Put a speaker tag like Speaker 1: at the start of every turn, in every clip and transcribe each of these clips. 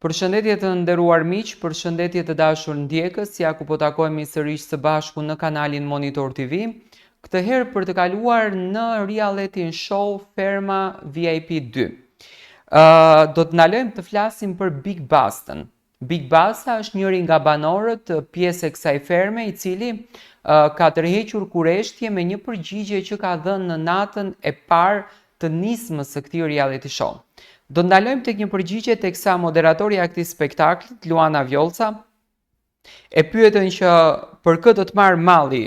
Speaker 1: Përshëndetje të nderuar miq, përshëndetje të dashur ndjekës, ja ku po takohemi sërish së bashku në kanalin Monitor TV. Këtë herë për të kaluar në reality show Ferma VIP 2. Do të ndalojmë të flasim për Big Bastën. Big Basta është njëri nga banorët pjesë e kësaj ferme, i cili ka tërhequr kurreshtje me një përgjigje që ka dhënë në natën e parë të nismës së këtij reality show. Do ndalojmë tek një përgjigje teksa moderatorja e këtij spektaklit, Luana Vjollca, e pyetën që për kë do të marr malli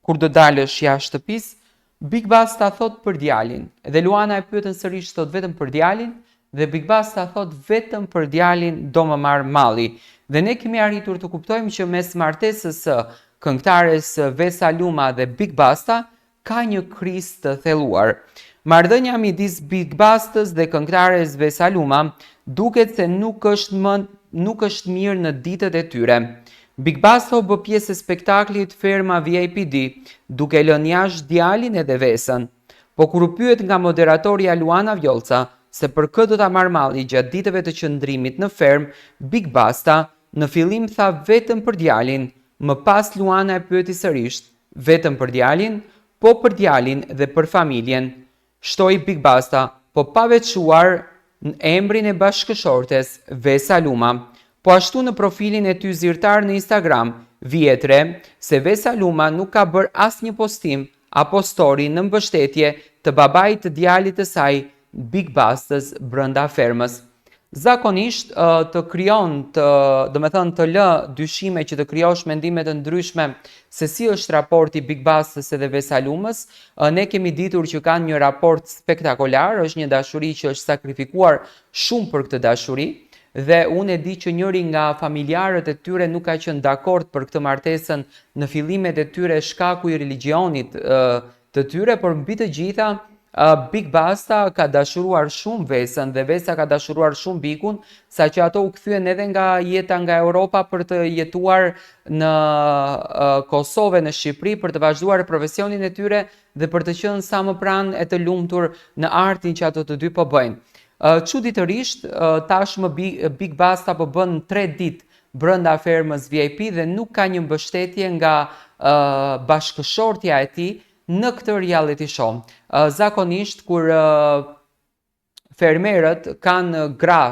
Speaker 1: kur do dalësh jashtë shtëpisë. Big Basta thot për djalin, dhe Luana e pyetën sërish thot vetëm për djalin, dhe Big Basta thot vetëm për djalin do më marr malli. Dhe ne kemi arritur të kuptojmë që mes martesës së këngëtares Vesa Luma dhe Big Basta ka një krizë të thelluar. Marrëdhënia midis Big Bastës dhe këngëtares Vesa Luma duket se nuk është mirë në ditët e tyre. Big Basta u bë pjesë e spektaklit Ferma VIP 2, duke lënë jashtë djalin edhe Vesën. Po kur u pyet nga moderatorja Luana Vjollca se për kë do ta marr malli gjatë ditëve të qëndrimit në ferm, Big Basta në fillim tha vetëm për djalin, më pas Luana e pyeti sërish, vetëm për djalin, po për djalin dhe për familjen. Shtoi Big Basta, po pa veçuar në emrin e bashkëshortes Vesa Luma. Po ashtu në profilin e tyre zyrtar në Instagram, vihet re se Vesa Luma nuk ka bërë asnjë postim apo story në mbështetje të babait të djalit të saj, Big Bastës, brenda fermës. Zakonisht të krijon të lë dyshime që të krijosh mendime të ndryshme se si është raporti Big Bastës edhe Vesa Lumës. Ne kemi ditur që kanë një raport spektakolar, është një dashuri që është sakrifikuar shumë për këtë dashuri, dhe unë e di që njëri nga familjarët e tyre nuk ka qenë dakord për këtë martesën në fillimet e tyre shkaku i religionit të tyre, por mbi të gjitha Big Basta ka dashuruar shumë Vesën dhe Vesa ka dashuruar shumë Bikun, saqë ato u kthyen edhe nga jeta nga Europa për të jetuar në Kosovë, në Shqipëri, për të vazhduar profesionin e tyre dhe për të qenë sa më pranë e të lumtur në artin që ato të dy po bëjnë. Çuditërisht, tashmë Big Basta po bën 3 ditë brenda fermës VIP dhe nuk ka një mbështetje nga bashkëshortja e tij në këtë reality show. Zakonisht kur fermerët kanë gra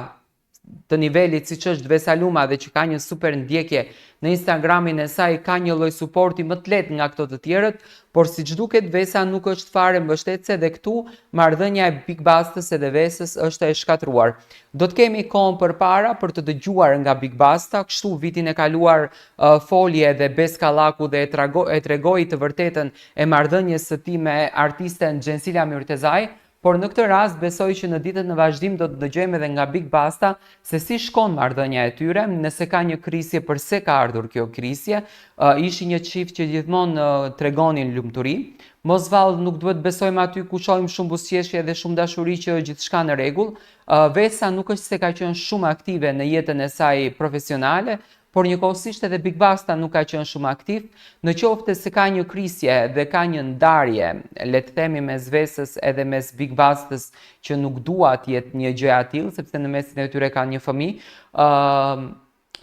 Speaker 1: të nivelit siç është Vesa Luma dhe që ka një super ndjekje në Instagramin e saj, ka një lloj suporti më të lehtë nga këto të tjerët, por siç duket Vesa nuk është fare mbështetëse dhe këtu marrëdhënia e Big Bastës edhe Vesës është e shkatruar. Do të kemi kohën përpara për të dëgjuar nga Big Basta, kështu vitin e kaluar foli edhe Beskallaku dhe e tregoi të vërtetën e marrëdhënies së tij me artisten Xhensila Myrtezaj. Por në këtë rast besoj që në ditët në vazhdim do të dëgjojmë edhe nga Big Basta se si shkon marrëdhënia e tyre, nëse ka një krisje, pse ka ardhur kjo krisje. Ishin një çift që gjithmonë tregonin lumturi. Mosvallë nuk duhet besojmë aty ku shohim shumë buzëqeshje dhe shumë dashuri që gjithçka në rregull. Vesa nuk është se ka qenë shumë aktive në jetën e saj profesionale, por njëkohësisht edhe Big Basta nuk ka qenë shumë aktiv. Në qoftë se ka një krisje dhe ka një ndarje, le të themi mes Vesës edhe mes Big Bastës, që nuk dua të jetë një gjë e tillë, sepse në mesin e tyre ka një fëmijë,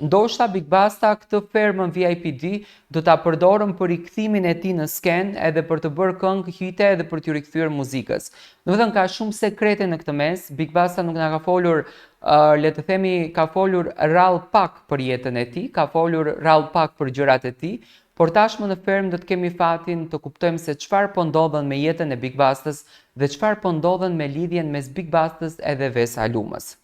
Speaker 1: ndoshta Big Basta këtë fermën VIP 2 do ta përdorën për rikthimin e tij në skenë edhe për të bërë këngë hite edhe për t'u rikthyer muzikës. Domethënë ka shumë sekrete në këtë mes. Big Basta nuk na ka folur, le të themi, ka folur rrallë pak për jetën e tij, ka folur rrallë pak për gjërat e tij, por tashmë në fermë do të kemi fatin të kuptojmë se çfarë po ndodhen me jetën e Big Bastës dhe çfarë po ndodhen me lidhjen mes Big Bastës edhe Vesa Lumës.